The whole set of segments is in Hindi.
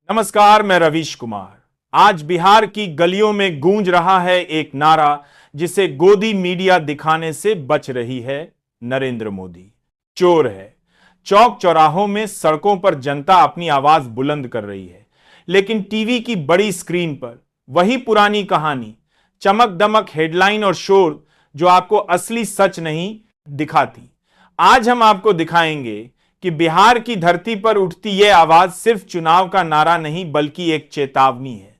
नमस्कार, मैं रवीश कुमार। आज बिहार की गलियों में गूंज रहा है एक नारा जिसे गोदी मीडिया दिखाने से बच रही है नरेंद्र मोदी। चोर है। चौक चौराहों में, सड़कों पर जनता अपनी आवाज बुलंद कर रही है, लेकिन टीवी की बड़ी स्क्रीन पर वही पुरानी कहानी, चमक दमक हेडलाइन और शोर जो आपको असली सच नहीं दिखाती। आज हम आपको दिखाएंगे कि बिहार की धरती पर उठती यह आवाज सिर्फ चुनाव का नारा नहीं बल्कि एक चेतावनी है,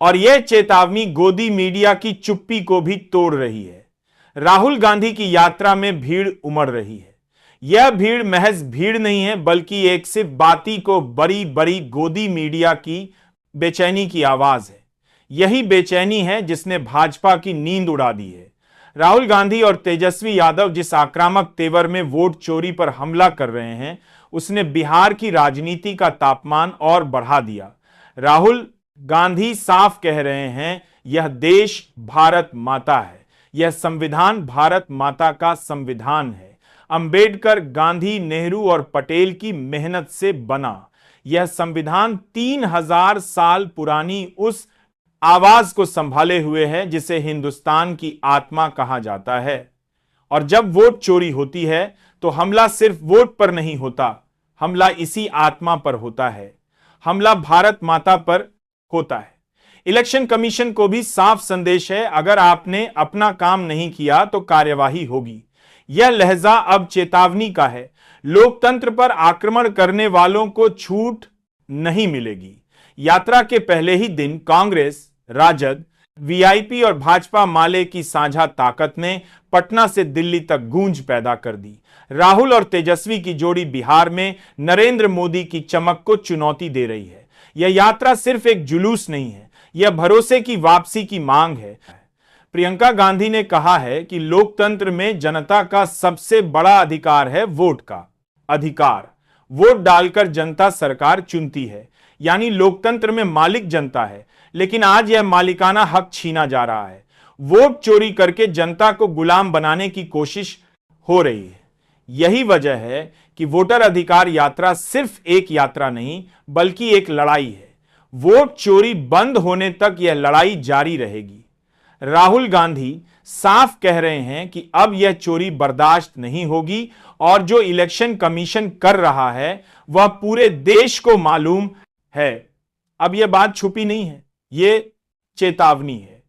और यह चेतावनी गोदी मीडिया की चुप्पी को भी तोड़ रही है। राहुल गांधी की यात्रा में भीड़ उमड़ रही है। यह भीड़ महज भीड़ नहीं है बल्कि एक सिर्फ बाती को बड़ी बड़ी गोदी मीडिया की बेचैनी की आवाज है। यही बेचैनी है जिसने भाजपा की नींद उड़ा दी है। राहुल गांधी और तेजस्वी यादव जिस आक्रामक तेवर में वोट चोरी पर हमला कर रहे हैं, उसने बिहार की राजनीति का तापमान और बढ़ा दिया। राहुल गांधी साफ कह रहे हैं, यह देश भारत माता है, यह संविधान भारत माता का संविधान है। अंबेडकर, गांधी, नेहरू और पटेल की मेहनत से बना यह संविधान 3000 साल पुरानी उस आवाज को संभाले हुए है जिसे हिंदुस्तान की आत्मा कहा जाता है। और जब वोट चोरी होती है तो हमला सिर्फ वोट पर नहीं होता, हमला इसी आत्मा पर होता है, हमला भारत माता पर होता है। इलेक्शन कमीशन को भी साफ संदेश है, अगर आपने अपना काम नहीं किया तो कार्यवाही होगी। यह लहजा अब चेतावनी का है। लोकतंत्र पर आक्रमण करने वालों को छूट नहीं मिलेगी। यात्रा के पहले ही दिन कांग्रेस, राजद, वीआईपी और भाजपा माले की साझा ताकत ने पटना से दिल्ली तक गूंज पैदा कर दी। राहुल और तेजस्वी की जोड़ी बिहार में नरेंद्र मोदी की चमक को चुनौती दे रही है। यह यात्रा सिर्फ एक जुलूस नहीं है, यह भरोसे की वापसी की मांग है। प्रियंका गांधी ने कहा है कि लोकतंत्र में जनता का सबसे बड़ा अधिकार है वोट का अधिकार। वोट डालकर जनता सरकार चुनती है, यानी लोकतंत्र में मालिक जनता है। लेकिन आज यह मालिकाना हक छीना जा रहा है। वोट चोरी करके जनता को गुलाम बनाने की कोशिश हो रही है। यही वजह है कि वोटर अधिकार यात्रा सिर्फ एक यात्रा नहीं बल्कि एक लड़ाई है। वोट चोरी बंद होने तक यह लड़ाई जारी रहेगी। राहुल गांधी साफ कह रहे हैं कि अब यह चोरी बर्दाश्त नहीं होगी, और जो इलेक्शन कमीशन कर रहा है वह पूरे देश को मालूम है। अब यह बात छुपी नहीं है, यह चेतावनी है।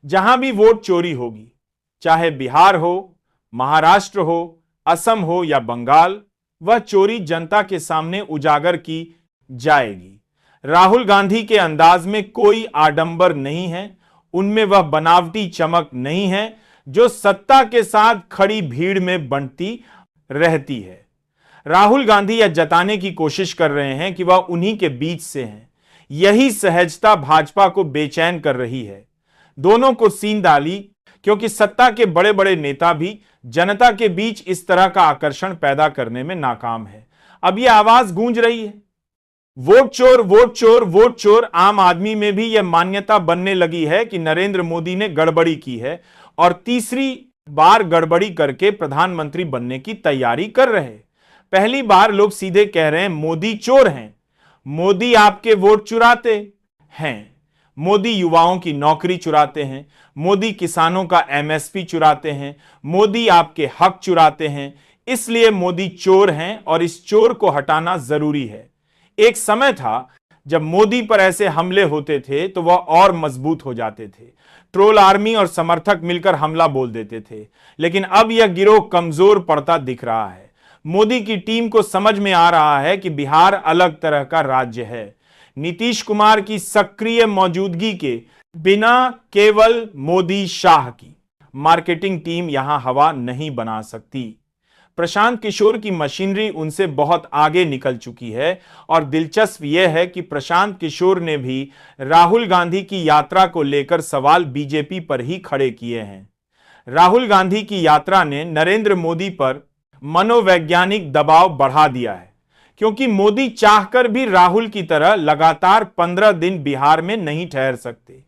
जहां भी वोट चोरी होगी, चाहे बिहार हो, महाराष्ट्र हो, असम हो या बंगाल, वह चोरी जनता के सामने उजागर की जाएगी। राहुल गांधी के अंदाज में कोई आडंबर नहीं है, उनमें वह बनावटी चमक नहीं है जो सत्ता के साथ खड़ी भीड़ में बंटती रहती है। राहुल गांधी यह जताने की कोशिश कर रहे हैं कि वह उन्हीं के बीच से हैं। यही सहजता भाजपा को बेचैन कर रही है। दोनों को सीन डाली, क्योंकि सत्ता के बड़े बड़े नेता भी जनता के बीच इस तरह का आकर्षण पैदा करने में नाकाम है। अब यह आवाज गूंज रही है, वोट चोर, वोट चोर, वोट चोर। आम आदमी में भी यह मान्यता बनने लगी है कि नरेंद्र मोदी ने गड़बड़ी की है और तीसरी बार गड़बड़ी करके प्रधानमंत्री बनने की तैयारी कर रहे। पहली बार लोग सीधे कह रहे हैं मोदी चोर हैं, मोदी आपके वोट चुराते हैं, मोदी युवाओं की नौकरी चुराते हैं, मोदी किसानों का एमएसपी चुराते हैं, मोदी आपके हक चुराते हैं, इसलिए मोदी चोर हैं और इस चोर को हटाना जरूरी है। एक समय था जब मोदी पर ऐसे हमले होते थे तो वह और मजबूत हो जाते थे। ट्रोल आर्मी और समर्थक मिलकर हमला बोल देते थे, लेकिन अब यह गिरोह कमजोर पड़ता दिख रहा है। मोदी की टीम को समझ में आ रहा है कि बिहार अलग तरह का राज्य है। नीतीश कुमार की सक्रिय मौजूदगी के बिना केवल मोदी शाह की मार्केटिंग टीम यहां हवा नहीं बना सकती। प्रशांत किशोर की मशीनरी उनसे बहुत आगे निकल चुकी है, और दिलचस्प यह है कि प्रशांत किशोर ने भी राहुल गांधी की यात्रा को लेकर सवाल बीजेपी पर ही खड़े किए हैं। राहुल गांधी की यात्रा ने नरेंद्र मोदी पर मनोवैज्ञानिक दबाव बढ़ा दिया है, क्योंकि मोदी चाहकर भी राहुल की तरह लगातार 15 दिन बिहार में नहीं ठहर सकते।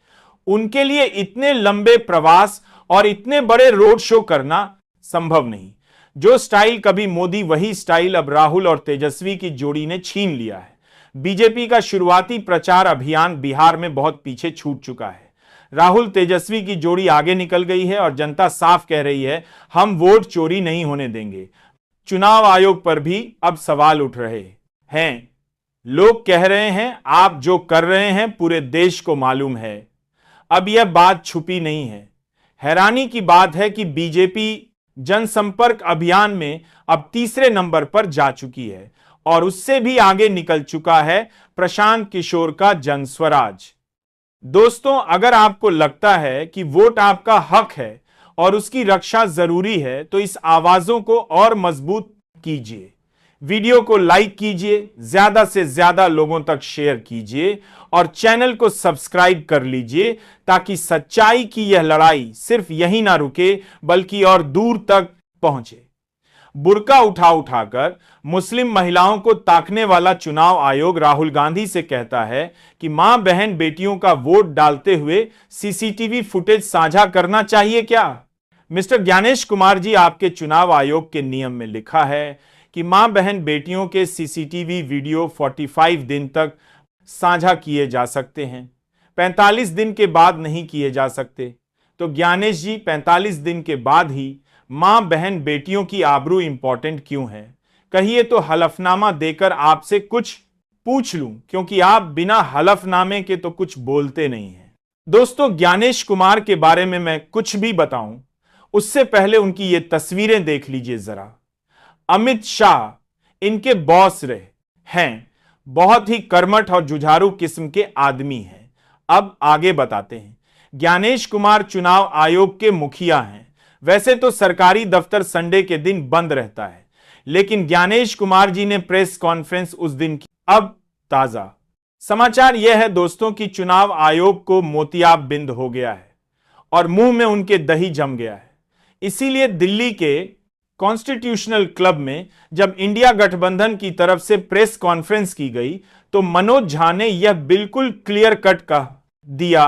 उनके लिए इतने लंबे प्रवास और इतने बड़े रोड शो करना संभव नहीं। जो स्टाइल कभी मोदी, वही स्टाइल अब राहुल और तेजस्वी की जोड़ी ने छीन लिया है। बीजेपी का शुरुआती प्रचार अभियान बिहार में बहुत पीछे छूट चुका है। राहुल तेजस्वी की जोड़ी आगे निकल गई है और जनता साफ कह रही है, हम वोट चोरी नहीं होने देंगे। चुनाव आयोग पर भी अब सवाल उठ रहे हैं। लोग कह रहे हैं, आप जो कर रहे हैं पूरे देश को मालूम है। अब यह बात छुपी नहीं है। हैरानी की बात है कि बीजेपी जनसंपर्क अभियान में अब तीसरे नंबर पर जा चुकी है और उससे भी आगे निकल चुका है प्रशांत किशोर का जनस्वराज। दोस्तों, अगर आपको लगता है कि वोट आपका हक है और उसकी रक्षा जरूरी है तो इस आवाजों को और मजबूत कीजिए। वीडियो को लाइक कीजिए, ज्यादा से ज्यादा लोगों तक शेयर कीजिए और चैनल को सब्सक्राइब कर लीजिए ताकि सच्चाई की यह लड़ाई सिर्फ यहीं ना रुके बल्कि और दूर तक पहुंचे। बुर्का उठाकर मुस्लिम महिलाओं को ताकने वाला चुनाव आयोग राहुल गांधी से कहता है कि मां बहन बेटियों का वोट डालते हुए सीसीटीवी फुटेज साझा करना चाहिए क्या? मिस्टर ज्ञानेश कुमार जी, आपके चुनाव आयोग के नियम में लिखा है कि मां बहन बेटियों के सीसीटीवी वीडियो 45 दिन तक साझा किए जा सकते हैं, 45 दिन के बाद नहीं किए जा सकते। तो ज्ञानेश जी, 45 दिन के बाद ही मां बहन बेटियों की आबरू इंपॉर्टेंट क्यों है? कहिए तो हलफनामा देकर आपसे कुछ पूछ लूं, क्योंकि आप बिना हलफनामे के तो कुछ बोलते नहीं हैं। दोस्तों, ज्ञानेश कुमार के बारे में मैं कुछ भी बताऊं उससे पहले उनकी ये तस्वीरें देख लीजिए जरा। अमित शाह इनके बॉस रहे हैं, बहुत ही कर्मठ और जुझारू किस्म के आदमी हैं। अब आगे बताते हैं। ज्ञानेश कुमार चुनाव आयोग के मुखिया हैं। वैसे तो सरकारी दफ्तर संडे के दिन बंद रहता है, लेकिन ज्ञानेश कुमार जी ने प्रेस कॉन्फ्रेंस उस दिन की। अब ताजा समाचार यह है दोस्तों कि चुनाव आयोग को मोतियाब बिंद हो गया है और मुंह में उनके दही जम गया है। इसीलिए दिल्ली के कॉन्स्टिट्यूशनल क्लब में जब इंडिया गठबंधन की तरफ से प्रेस कॉन्फ्रेंस की गई तो मनोज झा ने यह बिल्कुल क्लियर कट कह दिया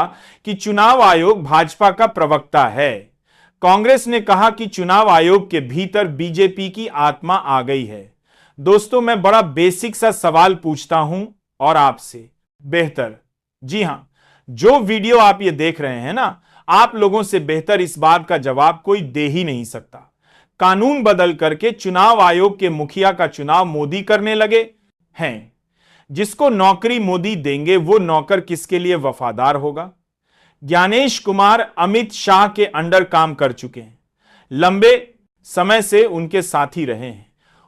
कि चुनाव आयोग भाजपा का प्रवक्ता है। कांग्रेस ने कहा कि चुनाव आयोग के भीतर बीजेपी की आत्मा आ गई है। दोस्तों, मैं बड़ा बेसिक सा सवाल पूछता हूं और आपसे बेहतर, जी हां, जो वीडियो आप ये देख रहे हैं ना, आप लोगों से बेहतर इस बात का जवाब कोई दे ही नहीं सकता। कानून बदल करके चुनाव आयोग के मुखिया का चुनाव मोदी करने लगे हैं। जिसको नौकरी मोदी देंगे वो नौकर किसके लिए वफादार होगा? ज्ञानेश कुमार अमित शाह के अंडर काम कर चुके हैं, लंबे समय से उनके साथी रहे हैं,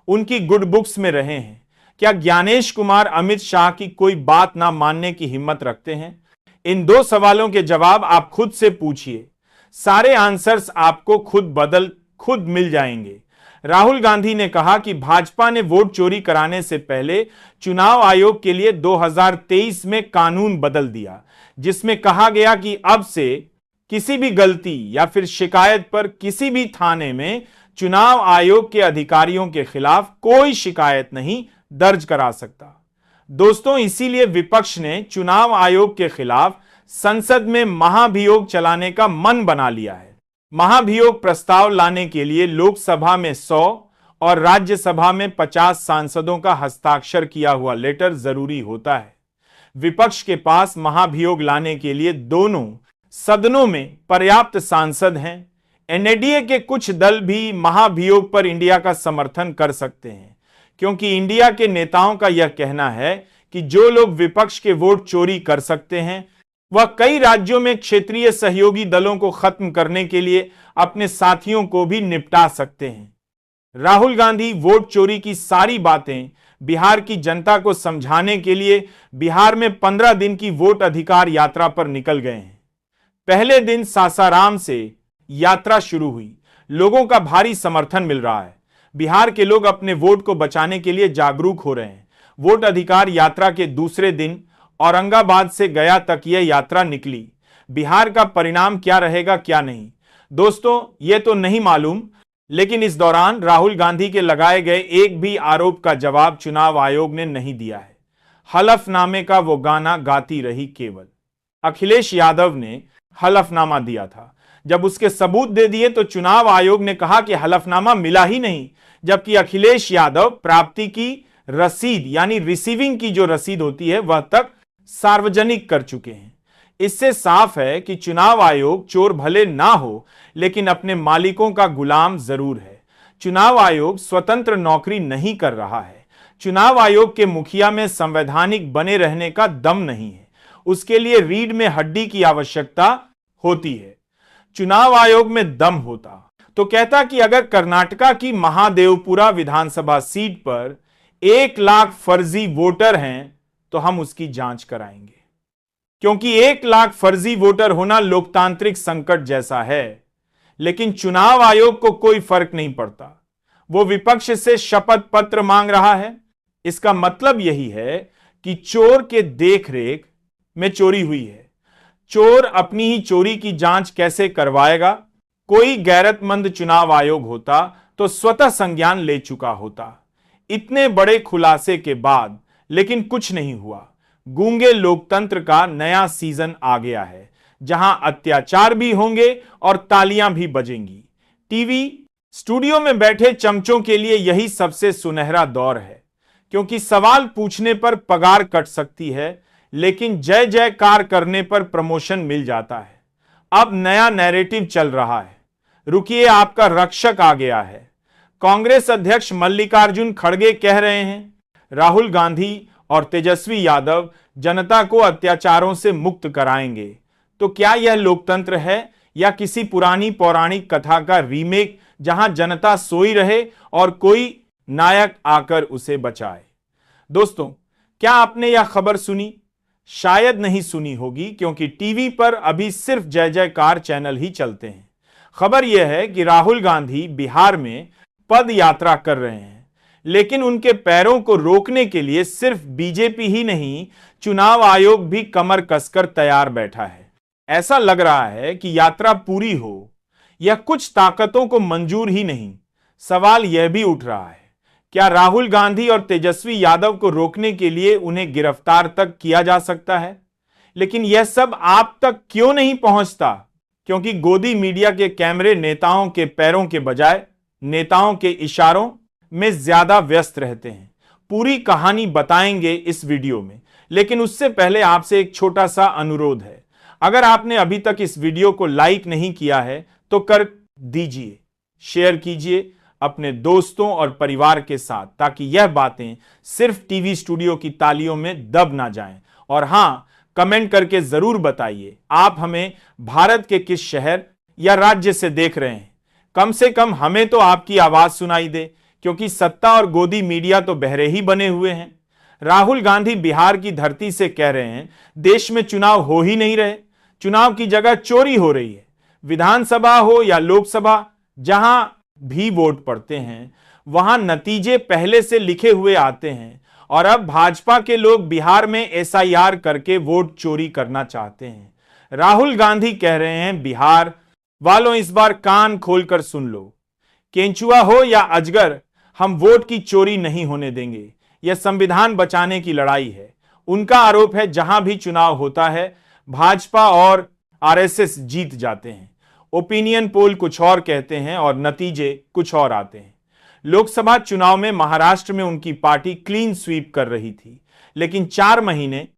उनकी गुड बुक्स में रहे हैं। क्या ज्ञानेश कुमार अमित शाह की कोई बात ना मानने की हिम्मत रखते हैं? इन दो सवालों के जवाब आप खुद से पूछिए, सारे आंसर्स आपको खुद मिल जाएंगे। राहुल गांधी ने कहा कि भाजपा ने वोट चोरी कराने से पहले चुनाव आयोग के लिए 2023 में कानून बदल दिया, जिसमें कहा गया कि अब से किसी भी गलती या फिर शिकायत पर किसी भी थाने में चुनाव आयोग के अधिकारियों के खिलाफ कोई शिकायत नहीं दर्ज करा सकता। दोस्तों, इसीलिए विपक्ष ने चुनाव आयोग के खिलाफ संसद में महाभियोग चलाने का मन बना लिया है। महाभियोग प्रस्ताव लाने के लिए लोकसभा में 100 और राज्यसभा में 50 सांसदों का हस्ताक्षर किया हुआ लेटर जरूरी होता है। विपक्ष के पास महाभियोग लाने के लिए दोनों सदनों में पर्याप्त सांसद हैं। एनडीए के कुछ दल भी महाभियोग पर इंडिया का समर्थन कर सकते हैं, क्योंकि इंडिया के नेताओं का यह कहना है कि जो लोग विपक्ष के वोट चोरी कर सकते हैं वह कई राज्यों में क्षेत्रीय सहयोगी दलों को खत्म करने के लिए अपने साथियों को भी निपटा सकते हैं। राहुल गांधी वोट चोरी की सारी बातें बिहार की जनता को समझाने के लिए बिहार में 15 दिन की वोट अधिकार यात्रा पर निकल गए हैं। पहले दिन सासाराम से यात्रा शुरू हुई, लोगों का भारी समर्थन मिल रहा है। बिहार के लोग अपने वोट को बचाने के लिए जागरूक हो रहे हैं। वोट अधिकार यात्रा के दूसरे दिन औरंगाबाद से गया तक यह यात्रा निकली। बिहार का परिणाम क्या रहेगा क्या नहीं, दोस्तों ये तो नहीं मालूम, लेकिन इस दौरान राहुल गांधी के लगाए गए एक भी आरोप का जवाब चुनाव आयोग ने नहीं दिया है। हलफनामे का वो गाना गाती रही केवल। अखिलेश यादव ने हलफनामा दिया था, जब उसके सबूत दे दिए तो चुनाव आयोग ने कहा कि हलफनामा मिला ही नहीं, जबकि अखिलेश यादव प्राप्ति की रसीद यानी रिसीविंग की जो रसीद होती है वह तक सार्वजनिक कर चुके हैं। इससे साफ है कि चुनाव आयोग चोर भले ना हो लेकिन अपने मालिकों का गुलाम जरूर है। चुनाव आयोग स्वतंत्र नौकरी नहीं कर रहा है। चुनाव आयोग के मुखिया में संवैधानिक बने रहने का दम नहीं है। उसके लिए रीढ़ में हड्डी की आवश्यकता होती है। चुनाव आयोग में दम होता तो कहता कि अगर कर्नाटका की महादेवपुरा विधानसभा सीट पर 1 लाख फर्जी वोटर हैं तो हम उसकी जांच कराएंगे, क्योंकि 1 लाख फर्जी वोटर होना लोकतांत्रिक संकट जैसा है। लेकिन चुनाव आयोग को कोई फर्क नहीं पड़ता। वो विपक्ष से शपथ पत्र मांग रहा है। इसका मतलब यही है कि चोर के देखरेख में चोरी हुई है। चोर अपनी ही चोरी की जांच कैसे करवाएगा? कोई गैरतमंद चुनाव आयोग होता तो स्वतः संज्ञान ले चुका होता। इतने बड़े खुलासे के बाद लेकिन कुछ नहीं हुआ। गूंगे लोकतंत्र का नया सीजन आ गया है, जहां अत्याचार भी होंगे और तालियां भी बजेंगी। टीवी स्टूडियो में बैठे चमचों के लिए यही सबसे सुनहरा दौर है, क्योंकि सवाल पूछने पर पगार कट सकती है लेकिन जय जयकार करने पर प्रमोशन मिल जाता है। अब नया नैरेटिव चल रहा है। रुकिए, आपका रक्षक आ गया है। कांग्रेस अध्यक्ष मल्लिकार्जुन खड़गे कह रहे हैं राहुल गांधी और तेजस्वी यादव जनता को अत्याचारों से मुक्त कराएंगे। तो क्या यह लोकतंत्र है या किसी पुरानी पौराणिक कथा का रीमेक, जहां जनता सोई रहे और कोई नायक आकर उसे बचाए? दोस्तों, क्या आपने यह खबर सुनी? शायद नहीं सुनी होगी, क्योंकि टीवी पर अभी सिर्फ जय जयकार चैनल ही चलते हैं। खबर यह है कि राहुल गांधी बिहार में पद यात्रा कर रहे हैं, लेकिन उनके पैरों को रोकने के लिए सिर्फ बीजेपी ही नहीं, चुनाव आयोग भी कमर कसकर तैयार बैठा है। ऐसा लग रहा है कि यात्रा पूरी हो या कुछ ताकतों को मंजूर ही नहीं। सवाल यह भी उठ रहा है, क्या राहुल गांधी और तेजस्वी यादव को रोकने के लिए उन्हें गिरफ्तार तक किया जा सकता है? लेकिन यह सब आप तक क्यों नहीं पहुंचता? क्योंकि गोदी मीडिया के कैमरे नेताओं के पैरों के बजाय नेताओं के इशारों में ज्यादा व्यस्त रहते हैं। पूरी कहानी बताएंगे इस वीडियो में, लेकिन उससे पहले आपसे एक छोटा सा अनुरोध है। अगर आपने अभी तक इस वीडियो को लाइक नहीं किया है तो कर दीजिए, शेयर कीजिए अपने दोस्तों और परिवार के साथ, ताकि यह बातें सिर्फ टीवी स्टूडियो की तालियों में दब ना जाएं। और हां, कमेंट करके जरूर बताइए आप हमें भारत के किस शहर या राज्य से देख रहे हैं। कम से कम हमें तो आपकी आवाज सुनाई दे, क्योंकि सत्ता और गोदी मीडिया तो बहरे ही बने हुए हैं। राहुल गांधी बिहार की धरती से कह रहे हैं देश में चुनाव हो ही नहीं रहे, चुनाव की जगह चोरी हो रही है। विधानसभा हो या लोकसभा, जहां भी वोट पड़ते हैं वहां नतीजे पहले से लिखे हुए आते हैं, और अब भाजपा के लोग बिहार में एसआईआर करके वोट चोरी करना चाहते हैं। राहुल गांधी कह रहे हैं बिहार वालों, इस बार कान खोलकर सुन लो, केंचुआ हो या अजगर, हम वोट की चोरी नहीं होने देंगे। यह संविधान बचाने की लड़ाई है। उनका आरोप है जहां भी चुनाव होता है भाजपा और आरएसएस जीत जाते हैं। ओपिनियन पोल कुछ और कहते हैं और नतीजे कुछ और आते हैं। लोकसभा चुनाव में महाराष्ट्र में उनकी पार्टी क्लीन स्वीप कर रही थी, लेकिन 4 महीने